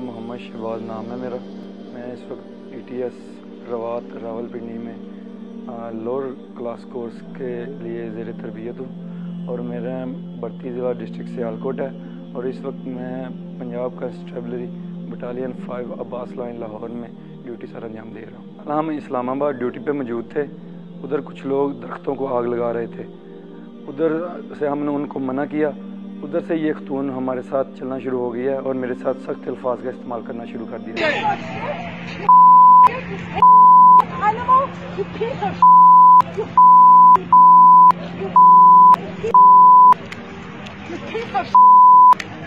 मोहम्मद शहबाज नाम है मेरा। मैं इस वक्त PTS रवात रावलपिंडी में लोअर क्लास कोर्स के लिए ज़ेर तरबियत हूँ और मेरा भर्ती ज़िला डिस्ट्रिक्ट सियालकोट है और इस वक्त मैं पंजाब कंस्टेबलरी बटालियन 5 अब्बास लाइन लाहौर में ड्यूटी सर अंजाम दे रहा हूँ। हम इस्लामाबाद ड्यूटी पे मौजूद थे। उधर कुछ लोग दरख्तों को आग लगा रहे थे। उधर से हमने उनको मना किया। उधर से ये खतून हमारे साथ चलना शुरू हो गया है और मेरे साथ सख्त अल्फाज का इस्तेमाल करना शुरू कर दिया।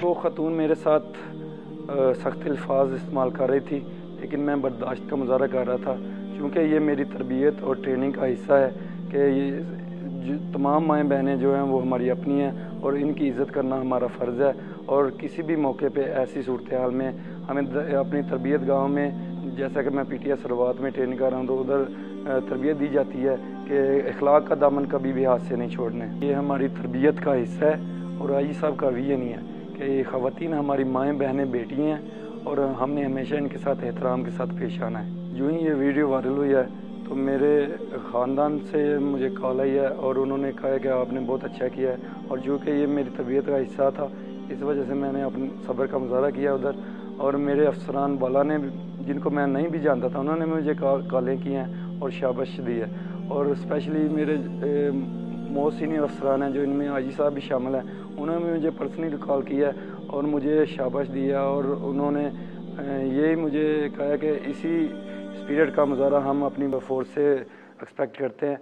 वो खतून मेरे साथ सख्त अल्फाज इस्तेमाल कर रही थी, लेकिन मैं बर्दाश्त का मुजाहरा कर रहा था क्योंकि ये मेरी तरबियत और ट्रेनिंग का हिस्सा है कि ये तमाम माएँ बहनें जो हैं वो हमारी अपनी हैं और इनकी इज़्ज़त करना हमारा फ़र्ज़ है। और किसी भी मौके पे ऐसी सूरत हाल में हमें अपनी तरबियत गाँव में, जैसा कि मैं PTS रवात में ट्रेनिंग कर रहा हूँ, तो उधर तरबियत दी जाती है कि अखलाक का दामन कभी भी हाथ से नहीं छोड़ना है। ये हमारी तरबियत का हिस्सा है और आईजी साहब का विजन ही है कि ये ख़वातीन हमारी माएँ बहनें बेटी हैं और हमने हमेशा इनके साथ एहतराम के साथ पेश आना है। यूँ ही ये वीडियो वायरल हुई है तो मेरे ख़ानदान से मुझे कॉल आई है और उन्होंने कहा है कि आपने बहुत अच्छा किया है और चूँकि ये मेरी तरबियत का हिस्सा था, इस वजह से मैंने अपने सब्र का मुजाहरा किया उधर। और मेरे अफसरान वाला ने, जिनको मैं नहीं भी जानता था, उन्होंने मुझे कॉलें की हैं और शाबाश दी है। और स्पेशली मेरे मोस्ट सीनियर अफसरान हैं जो इनमें आईजी साहब भी शामिल हैं, उन्होंने मुझे पर्सनली कॉल किया और मुझे शाबाश दिया और उन्होंने यही मुझे कहा कि इसी स्पिरिट का मुजाहरा हम अपनी फोर्स से एक्सपेक्ट करते हैं।